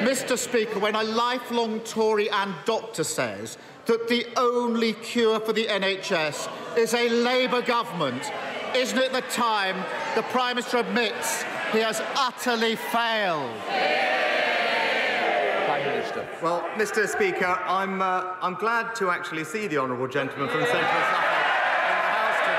Mr. Speaker, when a lifelong Tory and doctor says that the only cure for the NHS is a Labour government, isn't it the time the Prime Minister admits he has utterly failed? Prime Minister. Well, Mr. Speaker, I'm glad to actually see the honourable gentleman from Central Suffolk in the House today.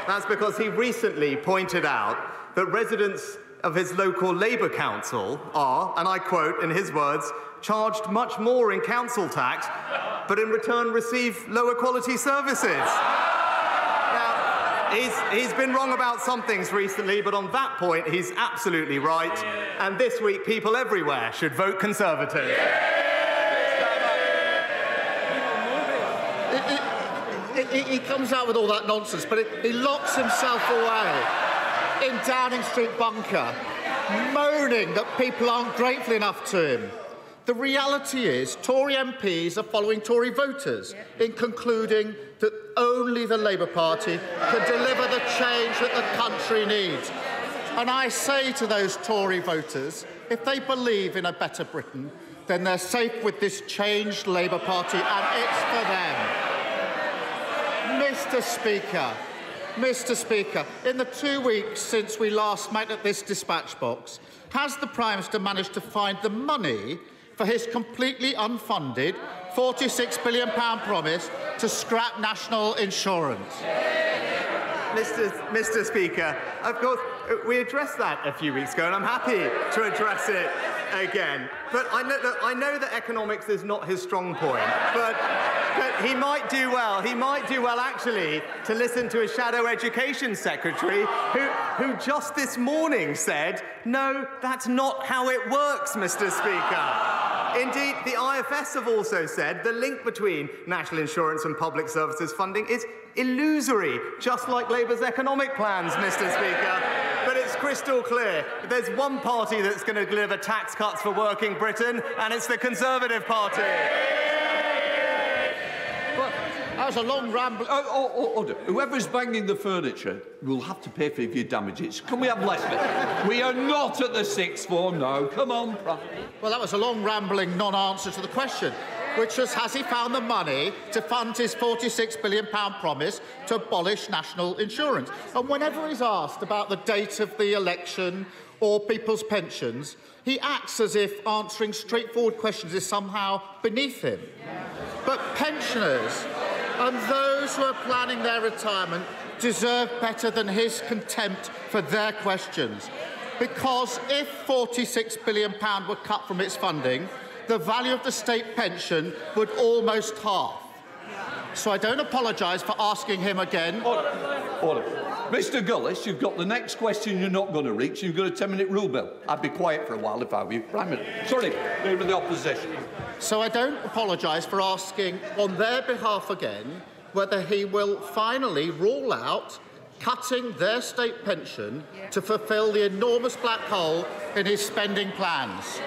That's because he recently pointed out that residents of his local Labour council are, and I quote in his words, charged much more in council tax, but in return receive lower quality services. Now, he's been wrong about some things recently, but on that point, he's absolutely right. And this week, people everywhere should vote Conservative. He comes out with all that nonsense, but he locks himself away in Downing Street bunker, moaning that people aren't grateful enough to him. The reality is Tory MPs are following Tory voters in concluding that only the Labour Party can deliver the change that the country needs. And I say to those Tory voters, if they believe in a better Britain, then they're safe with this changed Labour Party, and it's for them. Mr. Speaker, in the 2 weeks since we last met at this dispatch box, has the Prime Minister managed to find the money for his completely unfunded £46 billion promise to scrap national insurance? Mr. Speaker, of course, we addressed that a few weeks ago, and I'm happy to address it again. But I know that economics is not his strong point, but he might do well. He might do well, actually, to listen to his shadow education secretary, who just this morning said, no, that's not how it works, Mr. Speaker. Indeed, the IFS have also said the link between national insurance and public services funding is illusory, just like Labour's economic plans, Mr. Speaker. But it's crystal clear. There's one party that's going to deliver tax cuts for working Britain, and it's the Conservative Party. That was a long ramble. Order. Whoever's banging the furniture will have to pay for your damages. Can we have less of it? We are not at the sixth form now. Come on, Prime. Well, that was a long, rambling non-answer to the question, which was, has he found the money to fund his £46 billion promise to abolish national insurance? And whenever he's asked about the date of the election or people's pensions, he acts as if answering straightforward questions is somehow beneath him. But pensioners and those who are planning their retirement deserve better than his contempt for their questions. Because if £46 billion were cut from its funding, the value of the state pension would almost halve. So I don't apologise for asking him again. Order. Mr. Gullis, you've got the next question you're not going to reach. You've got a 10-minute rule bill. I'd be quiet for a while if I were you. Prime Minister. Sorry, Leader of the Opposition. So I don't apologise for asking on their behalf again whether he will finally rule out cutting their state pension to fulfil the enormous black hole in his spending plans.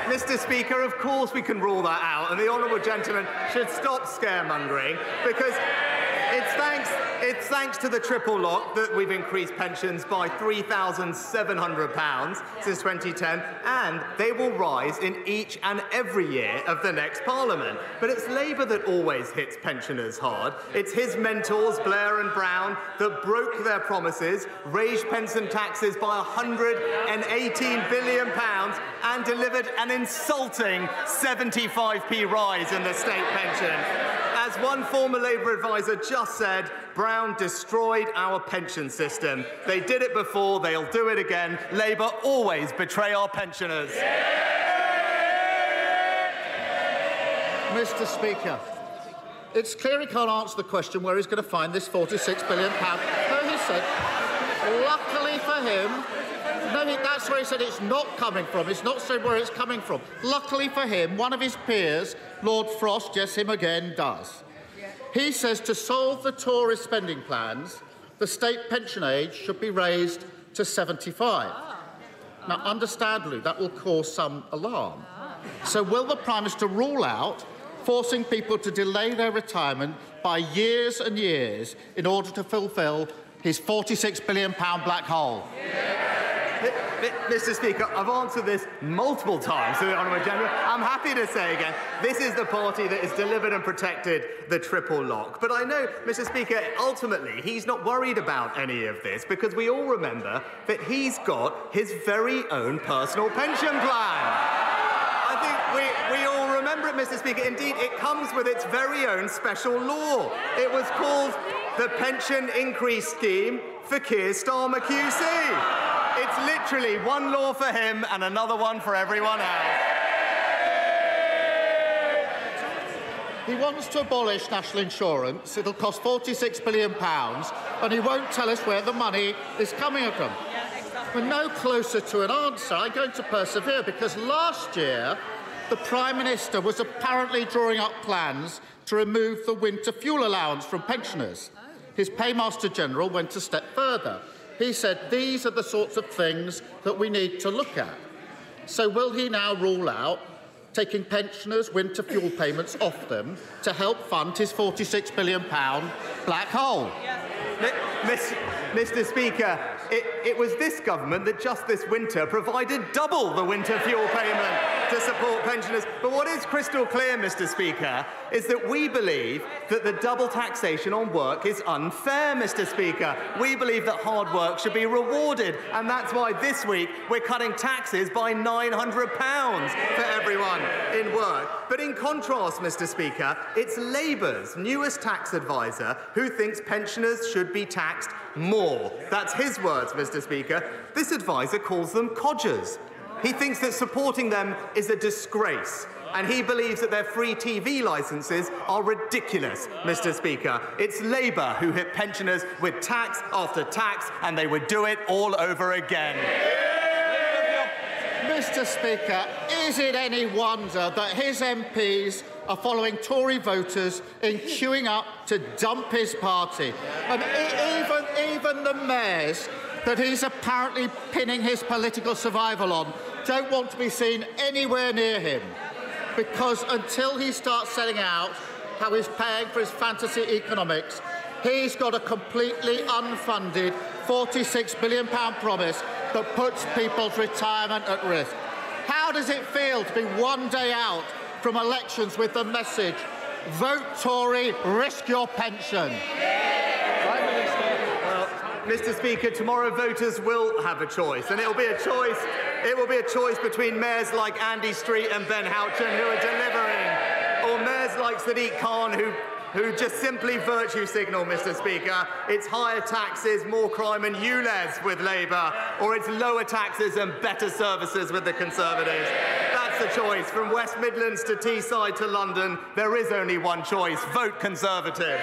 Mr. Speaker, of course we can rule that out, and the honourable gentleman should stop scaremongering, because it's thanks to the triple lock that we've increased pensions by £3,700 since 2010, and they will rise in each and every year of the next Parliament. But it's Labour that always hits pensioners hard. It's his mentors, Blair and Brown, that broke their promises, raised pension taxes by £118 billion and delivered an insulting 75p rise in the state pension. As one former Labour advisor just said, Brown destroyed our pension system. They did it before, they'll do it again. Labour always betray our pensioners. Mr. Speaker, it's clear he can't answer the question where he's going to find this £46 billion. No, he said, luckily for him, that's where he said it's not coming from. It's not said where it's coming from. Luckily for him, one of his peers, Lord Frost, yes, him again, does. He says to solve the Tories' spending plans, the state pension age should be raised to 75. Now, understandably, that will cause some alarm. So will the Prime Minister rule out forcing people to delay their retirement by years and years in order to fulfil his £46 billion black hole. Mr. Speaker, I've answered this multiple times to the Honourable General. I'm happy to say again, this is the party that has delivered and protected the triple lock. But I know, Mr. Speaker, ultimately he's not worried about any of this because we all remember that he's got his very own personal pension plan. I think we all remember it, Mr. Speaker. Indeed, it comes with its very own special law. It was called the Pension Increase Scheme for Keir Starmer QC. It's literally one law for him and another one for everyone else. He wants to abolish national insurance. It'll cost £46 billion, and he won't tell us where the money is coming from. We're no closer to an answer. I'm going to persevere because last year the Prime Minister was apparently drawing up plans to remove the winter fuel allowance from pensioners. His Paymaster General went a step further. He said these are the sorts of things that we need to look at. So will he now rule out taking pensioners' winter fuel payments off them to help fund his £46 billion black hole? Mr. Speaker, it was this government that just this winter provided double the winter fuel payment to support pensioners. But what is crystal clear, Mr. Speaker, is that we believe that the double taxation on work is unfair, Mr. Speaker. We believe that hard work should be rewarded, and that's why this week we're cutting taxes by £900 for everyone in work. But in contrast, Mr. Speaker, it's Labour's newest tax advisor who thinks pensioners should be taxed more. That's his words, Mr. Speaker. This advisor calls them codgers. He thinks that supporting them is a disgrace, and he believes that their free TV licences are ridiculous, Mr. Speaker. It's Labour who hit pensioners with tax after tax, and they would do it all over again. Mr. Speaker, is it any wonder that his MPs are following Tory voters in queuing up to dump his party? And even the mayors that he's apparently pinning his political survival on don't want to be seen anywhere near him, because until he starts setting out how he's paying for his fantasy economics, he's got a completely unfunded £46 billion promise that puts people's retirement at risk. How does it feel to be one day out from elections with the message, vote Tory, risk your pension? Mr. Speaker, tomorrow voters will have a choice, and it will be a choice between mayors like Andy Street and Ben Houchen who are delivering, or mayors like Sadiq Khan who just simply virtue signal, Mr. Speaker. It's higher taxes, more crime and ULEZ with Labour, or it's lower taxes and better services with the Conservatives. That's the choice. From West Midlands to Teesside to London, there is only one choice. Vote Conservative.